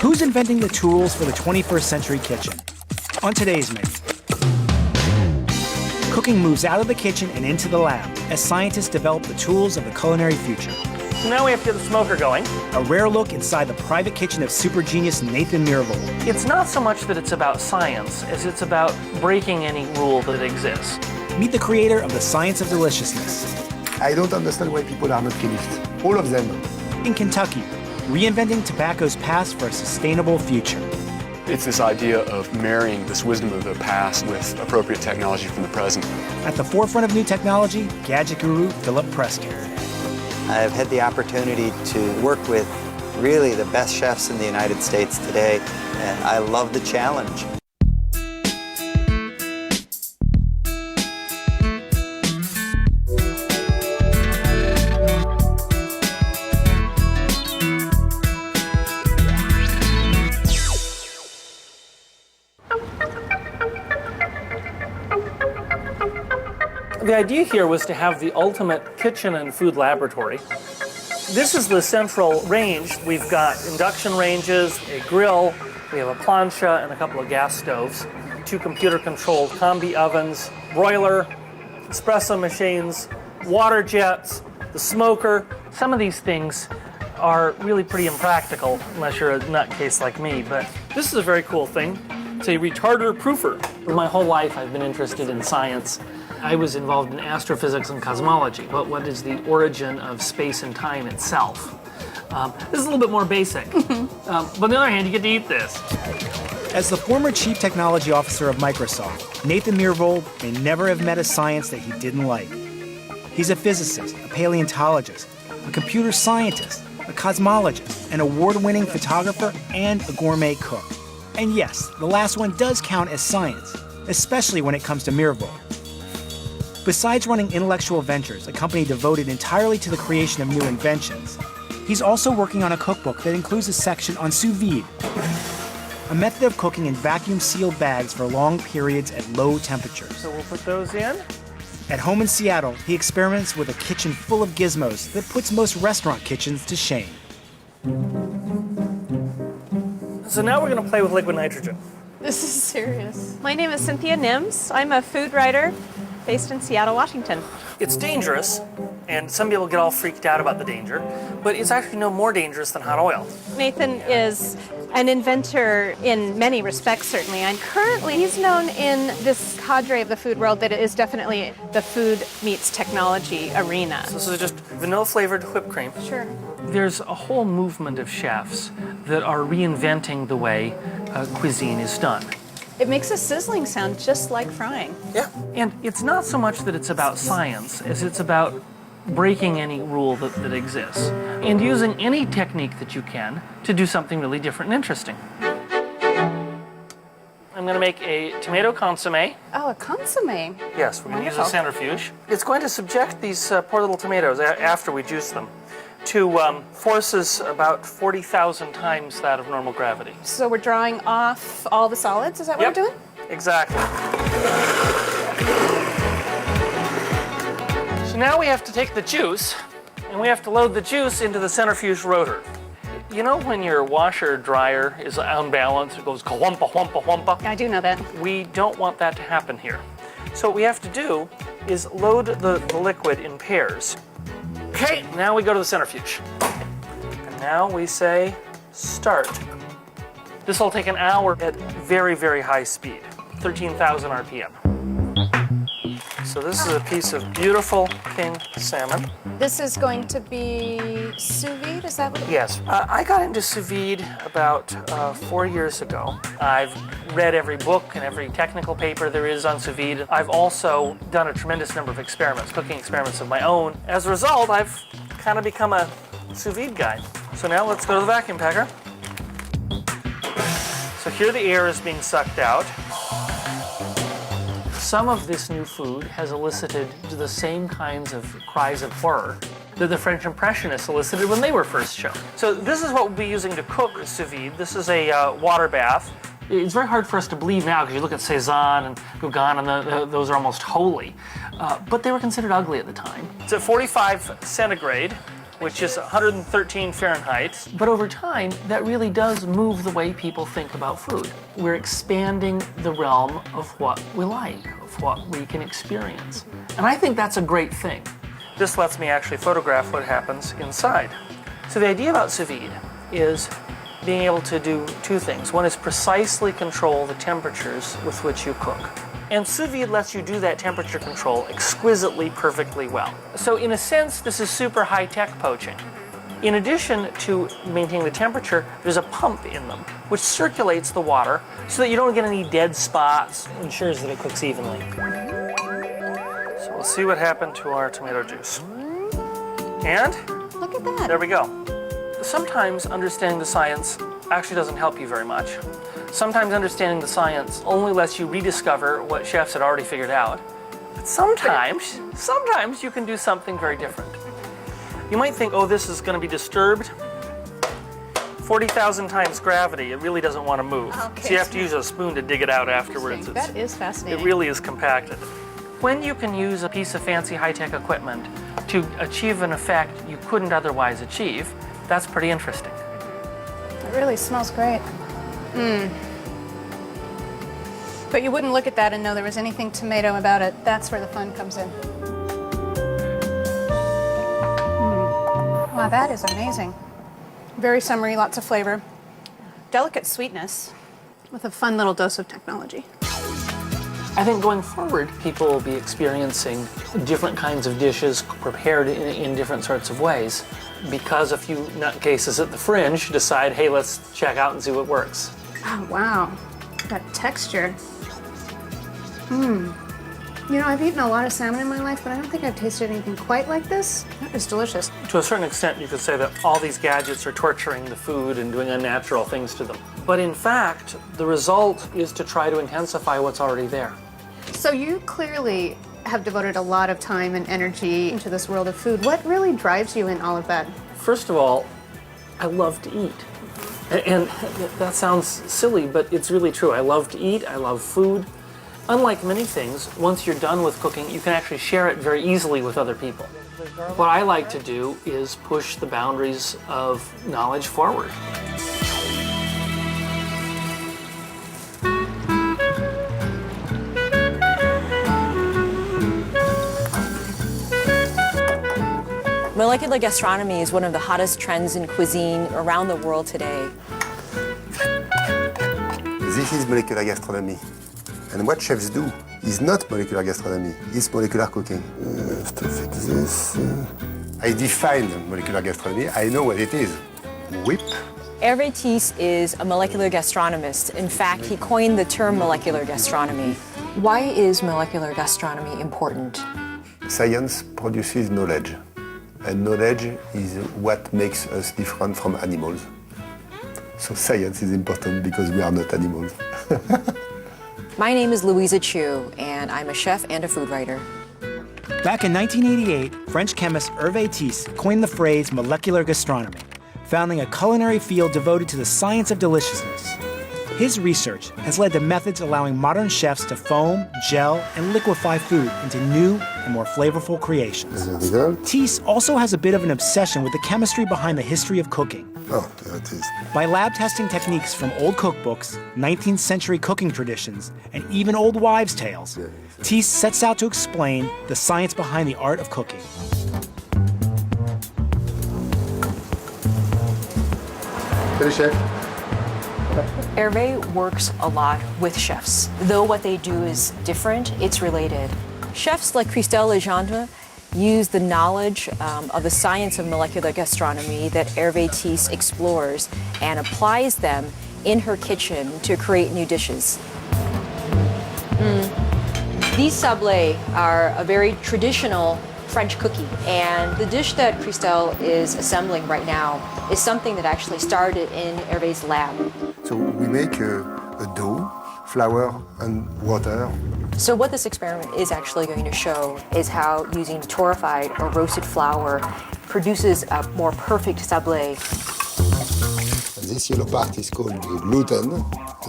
Who's inventing the tools for the 21st century kitchen? On today's menu, cooking moves out of the kitchen and into the lab as scientists develop the tools of the culinary future. So now we have to get the smoker going. A rare look inside the private kitchen of super genius Nathan Myhrvold. It's not so much that it's about science as it's about breaking any rule that exists. Meet the creator of the science of deliciousness. I don't understand why people are not chemists. All of them. In Kentucky, reinventing tobacco's past for a sustainable future. It's this idea of marrying this wisdom of the past with appropriate technology from the present. At the forefront of new technology, gadget guru Philip Prescott. I've had the opportunity to work with really the best chefs in the United States today, and I love the challenge. The idea here was to have the ultimate kitchen and food laboratory. This is the central range. We've got induction ranges, a grill, we have a plancha and a couple of gas stoves, 2 computer-controlled combi ovens, broiler, espresso machines, water jets, the smoker. Some of these things are really pretty impractical unless you're a nutcase like me, but this is a very cool thing. It's a retarder proofer. My whole life I've been interested in science. I was involved in astrophysics and cosmology, but what is the origin of space and time itself? This is a little bit more basic. But on the other hand, you get to eat this. As the former chief technology officer of Microsoft, Nathan Myhrvold may never have met a science that he didn't like. He's a physicist, a paleontologist, a computer scientist, a cosmologist, an award-winning photographer, and a gourmet cook. And yes, the last one does count as science, especially when it comes to Myhrvold. Besides running intellectual ventures, a company devoted entirely to the creation of new inventions, he's also working on a cookbook that includes a section on sous vide, a method of cooking in vacuum-sealed bags for long periods at low temperatures. So we'll put those in. At home in Seattle, he experiments with a kitchen full of gizmos that puts most restaurant kitchens to shame. So now we're going to play with liquid nitrogen. This is serious. My name is Cynthia Nims. I'm a food writer based in Seattle, Washington. It's dangerous, and some people get all freaked out about the danger, but it's actually no more dangerous than hot oil. Nathan is an inventor in many respects, certainly, and currently he's known in this cadre of the food world that it is definitely the food meets technology arena. So this is just vanilla-flavored whipped cream. Sure. There's a whole movement of chefs that are reinventing the way cuisine is done. It makes a sizzling sound just like frying. Yeah. And it's not so much that it's about science as it's about breaking any rule that exists and using any technique that you can to do something really different and interesting. I'm going to make a tomato consommé. Oh, a consommé. Yes, we're going to use a centrifuge. It's going to subject these poor little tomatoes after we juice them to forces about 40,000 times that of normal gravity. So we're drawing off all the solids, is that what we're doing? Exactly. So now we have to take the juice, and we have to load the juice into the centrifuge rotor. You know when your washer dryer is unbalanced, it goes ka-wumpa, wumpa, wumpa? I do know that. We don't want that to happen here. So what we have to do is load the liquid in pairs. Okay, now we go to the centrifuge. And now we say start. This will take an hour at very, very high speed, 13,000 RPM. So this is a piece of beautiful king salmon. This is going to be sous vide, is that what it is? Yes, I got into sous vide about 4 years ago. I've read every book and every technical paper there is on sous vide. I've also done a tremendous number of experiments, cooking experiments of my own. As a result, I've kind of become a sous vide guy. So now let's go to the vacuum packer. So here the air is being sucked out. Some of this new food has elicited the same kinds of cries of horror that the French Impressionists elicited when they were first shown. So this is what we'll be using to cook sous vide. This is a water bath. It's very hard for us to believe now because you look at Cézanne and Gauguin and those are almost holy. But they were considered ugly at the time. It's at 45 centigrade. which is 113 Fahrenheit. But over time, that really does move the way people think about food. We're expanding the realm of what we like, of what we can experience. And I think that's a great thing. This lets me actually photograph what happens inside. So the idea about sous vide is being able to do two things. One is precisely control the temperatures with which you cook. And sous vide lets you do that temperature control exquisitely, perfectly well. So in a sense, this is super high-tech poaching. In addition to maintaining the temperature, there's a pump in them, which circulates the water so that you don't get any dead spots, ensures that it cooks evenly. So we'll see what happened to our tomato juice. And Look at that. there we go. Sometimes understanding the science actually doesn't help you very much. Sometimes understanding the science only lets you rediscover what chefs had already figured out. But sometimes you can do something very different. You might think, oh, this is going to be disturbed. 40,000 times gravity, it really doesn't want to move. Okay. So you have to use a spoon to dig it out afterwards. That is fascinating. It really is compacted. When you can use a piece of fancy high-tech equipment to achieve an effect you couldn't otherwise achieve, that's pretty interesting. It really smells great. But you wouldn't look at that and know there was anything tomato about it. That's where the fun comes in. Wow, that is amazing. Very summery, lots of flavor. Delicate sweetness with a fun little dose of technology. I think going forward, people will be experiencing different kinds of dishes prepared in different sorts of ways because a few nutcases at the fringe decide, hey, let's check out and see what works. Oh, wow. That texture. You know, I've eaten a lot of salmon in my life, but I don't think I've tasted anything quite like this. That is delicious. To a certain extent, you could say that all these gadgets are torturing the food and doing unnatural things to them. But in fact, the result is to try to intensify what's already there. So you clearly have devoted a lot of time and energy into this world of food. What really drives you in all of that? First of all, I love to eat. And that sounds silly, but it's really true. I love to eat, I love food. Unlike many things, once you're done with cooking, you can actually share it very easily with other people. What I like to do is push the boundaries of knowledge forward. Molecular gastronomy is one of the hottest trends in cuisine around the world today. This is molecular gastronomy. And what chefs do is not molecular gastronomy, it's molecular cooking. Stuff like this. I define molecular gastronomy, I know what it is. Whip. Hervé Thies is a molecular gastronomist. In fact, he coined the term molecular gastronomy. Why is molecular gastronomy important? Science produces knowledge. And knowledge is what makes us different from animals. So science is important because we are not animals. My name is Louisa Chu, and I'm a chef and a food writer. Back in 1988, French chemist Hervé Thies coined the phrase molecular gastronomy, founding a culinary field devoted to the science of deliciousness. His research has led to methods allowing modern chefs to foam, gel, and liquefy food into new and more flavorful creations. Thies also has a bit of an obsession with the chemistry behind the history of cooking. Oh, there it is. By lab testing techniques from old cookbooks, 19th century cooking traditions, and even old wives' tales, Thies sets out to explain the science behind the art of cooking. Salut, chef. Hervé works a lot with chefs. Though what they do is different, it's related. Chefs like Christelle Legendre use the knowledge of the science of molecular gastronomy that Hervé Thies explores and applies them in her kitchen to create new dishes. These sablés are a very traditional French cookie, and the dish that Christelle is assembling right now is something that actually started in Hervé's lab. So we make a dough, flour, and water. So what this experiment is actually going to show is how using torrefied or roasted flour produces a more perfect sablé. This yellow part is called gluten.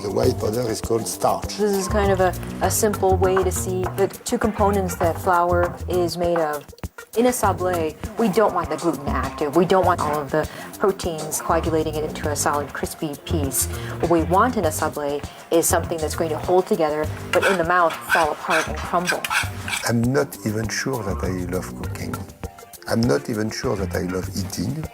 The white powder is called starch. This is kind of a simple way to see the two components that flour is made of. In a sablé, we don't want the gluten active. We don't want all of the proteins coagulating it into a solid, crispy piece. What we want in a sablé is something that's going to hold together, but in the mouth fall apart and crumble. I'm not even sure that I love cooking. I'm not even sure that I love eating.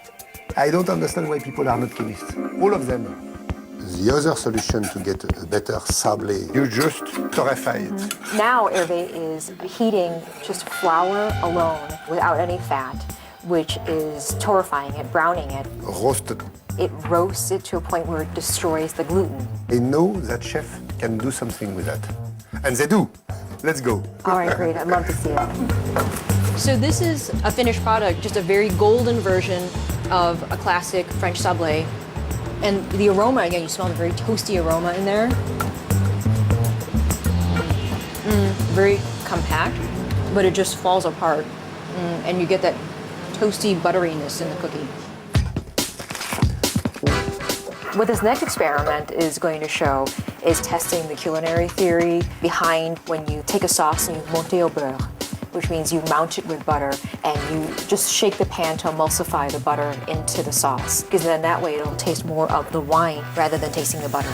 I don't understand why people are not chemists. All of them. The other solution to get a better sablé, you just torrefy it. Now Hervé is heating just flour alone without any fat, which is torrefying it, browning it. Roasted. It roasts it to a point where it destroys the gluten. I know that chef can do something with that. And they do. Let's go. All right, great. I'd love to see it. So this is a finished product, just a very golden version of a classic French sablé. And the aroma, again, you smell the very toasty aroma in there. Very compact, but it just falls apart. And you get that toasty butteriness in the cookie. What this next experiment is going to show is testing the culinary theory behind when you take a sauce and you monte au beurre, which means you mount it with butter and you just shake the pan to emulsify the butter into the sauce, because then that way it'll taste more of the wine rather than tasting the butter.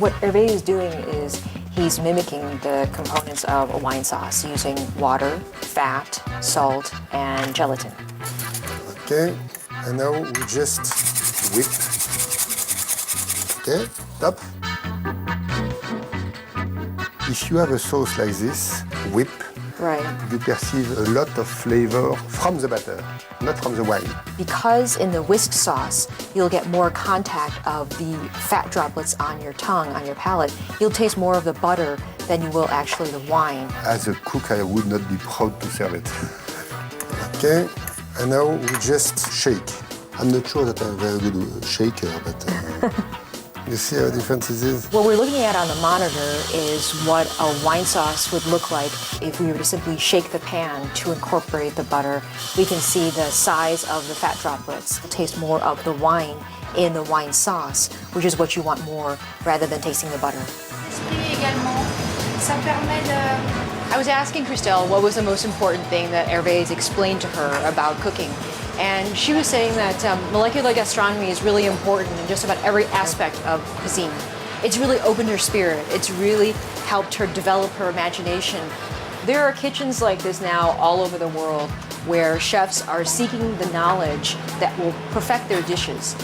What Hervé is doing is he's mimicking the components of a wine sauce using water, fat, salt, and gelatin. Okay, and now we just whip. Okay, top. If you have a sauce like this, whip, Right. you perceive a lot of flavor from the batter, not from the wine. Because in the whisk sauce, you'll get more contact of the fat droplets on your tongue, on your palate. You'll taste more of the butter than you will actually the wine. As a cook, I would not be proud to serve it. Okay, and now we just shake. I'm not sure that I'm a very good shaker, but you see how different it is? What we're looking at on the monitor is what a wine sauce would look like if we were to simply shake the pan to incorporate the butter. We can see the size of the fat droplets. We'll taste more of the wine in the wine sauce, which is what you want more rather than tasting the butter. I was asking Christelle what was the most important thing that Hervé has explained to her about cooking. And she was saying that molecular gastronomy is really important in just about every aspect of cuisine. It's really opened her spirit. It's really helped her develop her imagination. There are kitchens like this now all over the world where chefs are seeking the knowledge that will perfect their dishes.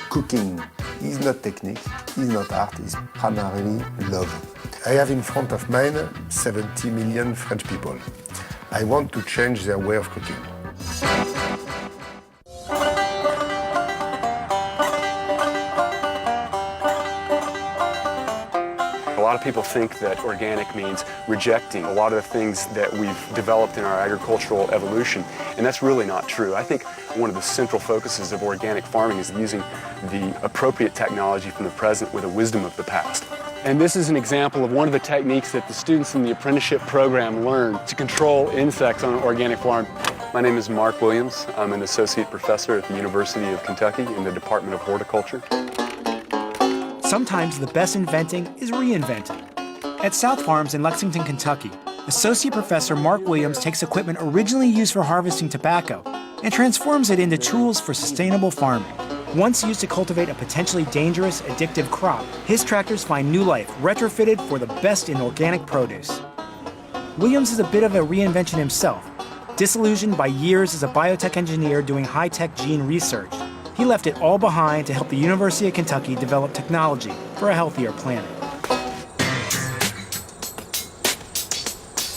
Cooking is not technique, is not art, it's primarily love. I have in front of mine 70 million French people. I want to change their way of cooking. A lot of people think that organic means rejecting a lot of the things that we've developed in our agricultural evolution, and that's really not true. I think one of the central focuses of organic farming is using the appropriate technology from the present with the wisdom of the past. And this is an example of one of the techniques that the students in the apprenticeship program learn to control insects on an organic farm. My name is Mark Williams. I'm an associate professor at the University of Kentucky in the Department of Horticulture. Sometimes the best inventing is reinventing. At South Farms in Lexington, Kentucky, Associate Professor Mark Williams takes equipment originally used for harvesting tobacco and transforms it into tools for sustainable farming. Once used to cultivate a potentially dangerous, addictive crop, his tractors find new life, retrofitted for the best in organic produce. Williams is a bit of a reinvention himself. Disillusioned by years as a biotech engineer doing high-tech gene research, he left it all behind to help the University of Kentucky develop technology for a healthier planet.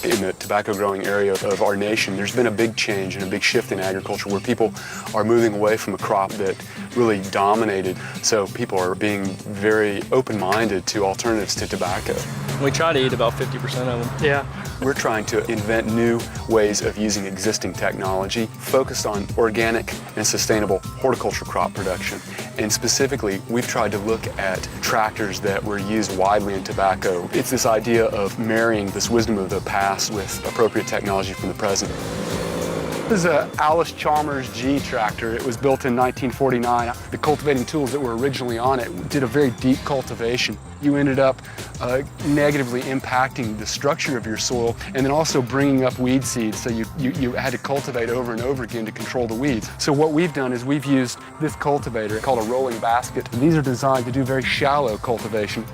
In the tobacco growing area of our nation, there's been a big change and a big shift in agriculture where people are moving away from a crop that really dominated. So people are being very open-minded to alternatives to tobacco. We try to eat about 50% of them. Yeah. We're trying to invent new ways of using existing technology focused on organic and sustainable horticulture crop production. And specifically, we've tried to look at tractors that were used widely in tobacco. It's this idea of marrying this wisdom of the past with appropriate technology from the present. This is a Alice Chalmers G tractor. It was built in 1949. The cultivating tools that were originally on it did a very deep cultivation. You ended up negatively impacting the structure of your soil and then also bringing up weed seeds, so you had to cultivate over and over again to control the weeds. So what we've done is we've used this cultivator called a rolling basket. These are designed to do very shallow cultivation.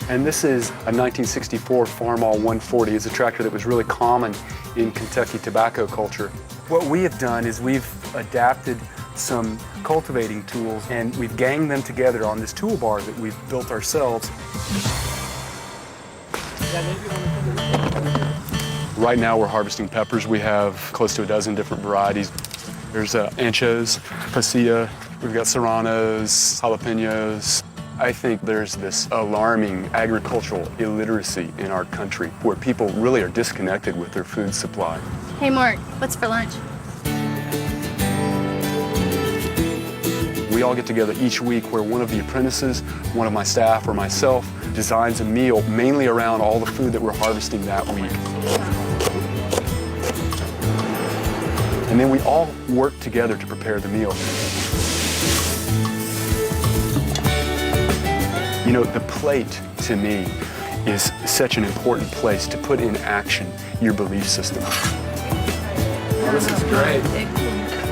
And this is a 1964 Farmall 140. It's a tractor that was really common in Kentucky tobacco culture. What we have done is we've adapted some cultivating tools and we've ganged them together on this toolbar that we've built ourselves. Right now we're harvesting peppers. We have close to a dozen different varieties. There's anchos, pasilla, we've got serranos, jalapenos. I think there's this alarming agricultural illiteracy in our country where people really are disconnected with their food supply. Hey Mark, what's for lunch? We all get together each week where one of the apprentices, one of my staff, or myself designs a meal mainly around all the food that we're harvesting that week. And then we all work together to prepare the meal. You know, the plate, to me, is such an important place to put in action your belief system. This is great.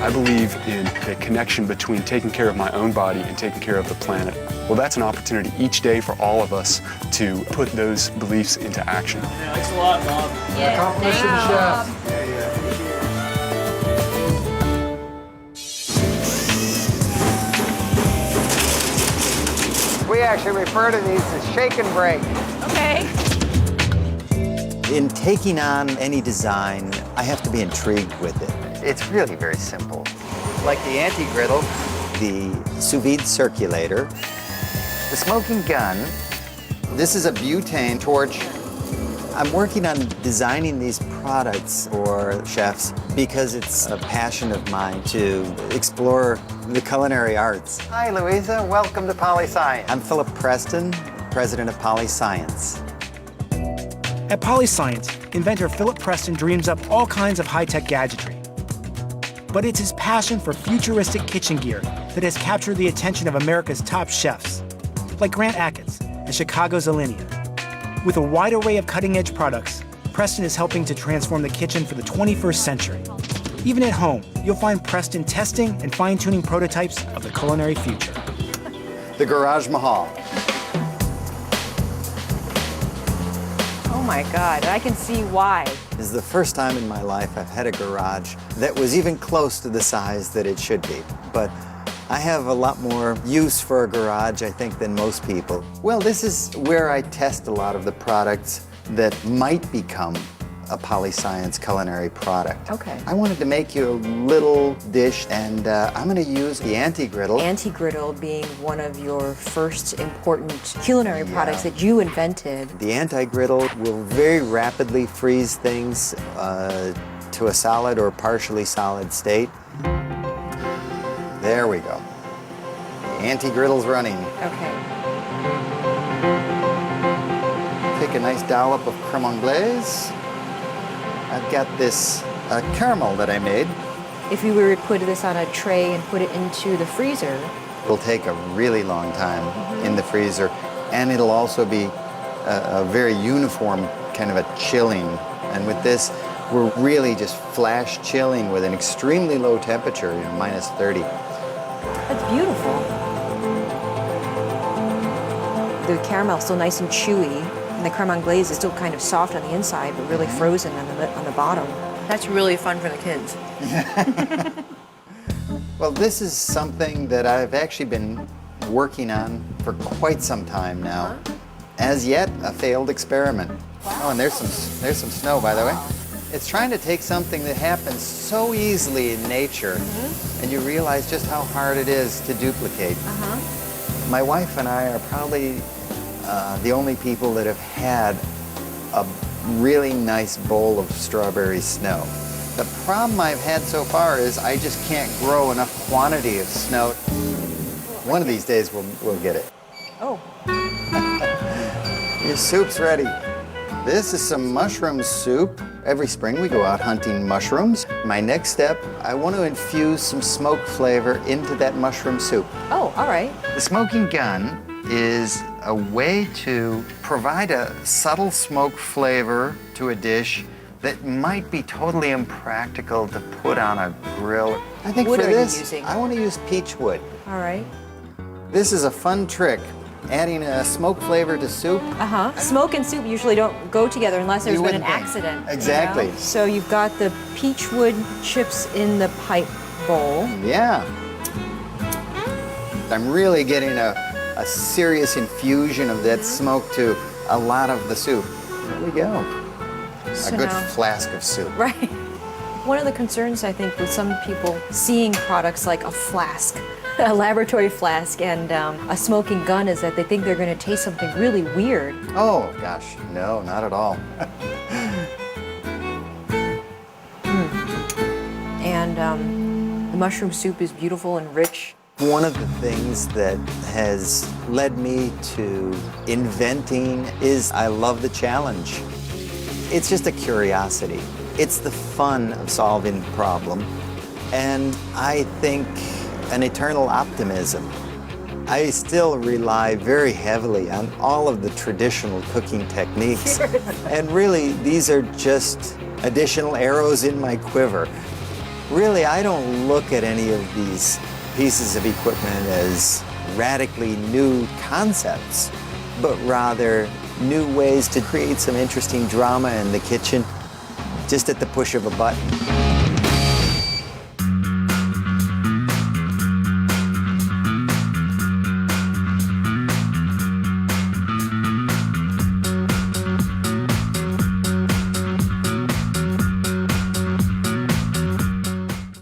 I believe in the connection between taking care of my own body and taking care of the planet. Well, that's an opportunity each day for all of us to put those beliefs into action. Thanks a lot, Bob. Yeah, Compliments to the chef. We actually refer to these as shake and break. Okay. In taking on any design, I have to be intrigued with it. It's really very simple. Like the anti-griddle, the sous vide circulator, the smoking gun. This is a butane torch. I'm working on designing these products for chefs because it's a passion of mine to explore the culinary arts. Hi, Louisa. Welcome to PolyScience. I'm Philip Preston, president of PolyScience. At PolyScience, inventor Philip Preston dreams up all kinds of high-tech gadgetry. But it's his passion for futuristic kitchen gear that has captured the attention of America's top chefs, like Grant Achatz and Chicago's Alinea. With a wide array of cutting-edge products, Preston is helping to transform the kitchen for the 21st century. Even at home, you'll find Preston testing and fine-tuning prototypes of the culinary future. The Garage Mahal. Oh my God, I can see why. This is the first time in my life I've had a garage that was even close to the size that it should be. But I have a lot more use for a garage, I think, than most people. Well, this is where I test a lot of the products that might become a PolyScience culinary product. Okay. I wanted to make you a little dish, and I'm going to use the anti-griddle. Anti-griddle being one of your first important culinary products that you invented. The anti-griddle will very rapidly freeze things to a solid or partially solid state. There we go. The anti-griddle's running. Okay. Take a nice dollop of creme anglaise. I've got this caramel that I made. If you were to put this on a tray and put it into the freezer, It'll take a really long time in the freezer, and it'll also be a very uniform kind of a chilling. And with this, we're really just flash chilling with an extremely low temperature, you know, minus 30. that's beautiful. The caramel's still nice and chewy, and the creme anglaise is still kind of soft on the inside, but really frozen on the bottom. That's really fun for the kids. Well, this is something that I've actually been working on for quite some time now. As yet, a failed experiment. Wow. Oh, and there's some snow, by the way. It's trying to take something that happens so easily in nature, and you realize just how hard it is to duplicate. My wife and I are probably the only people that have had a really nice bowl of strawberry snow. The problem I've had so far is I just can't grow enough quantity of snow. One of these days we'll get it. Oh. Your soup's ready. This is some mushroom soup. Every spring we go out hunting mushrooms. My next step, I want to infuse some smoke flavor into that mushroom soup. Oh, all right. The smoking gun is a way to provide a subtle smoke flavor to a dish that might be totally impractical to put on a grill. I think What for are you this, using? I want to use peach wood. All right. This is a fun trick, adding a smoke flavor to soup. Smoke and soup usually don't go together unless there's You been an wouldn't think. accident. Exactly. So you've got the peach wood chips in the pipe bowl. Yeah. I'm really getting a serious infusion of that smoke to a lot of the soup. There we go. So A good now- flask of soup. Right. One of the concerns, I think, with some people seeing products like a flask, a laboratory flask, and a smoking gun is that they think they're going to taste something really weird. Oh, gosh, no, not at all. And the mushroom soup is beautiful and rich. One of the things that has led me to inventing is I love the challenge. It's just a curiosity. It's the fun of solving the problem, and I think an eternal optimism. I still rely very heavily on all of the traditional cooking techniques, and really these are just additional arrows in my quiver. Really, I don't look at any of these pieces of equipment as radically new concepts, but rather new ways to create some interesting drama in the kitchen just at the push of a button.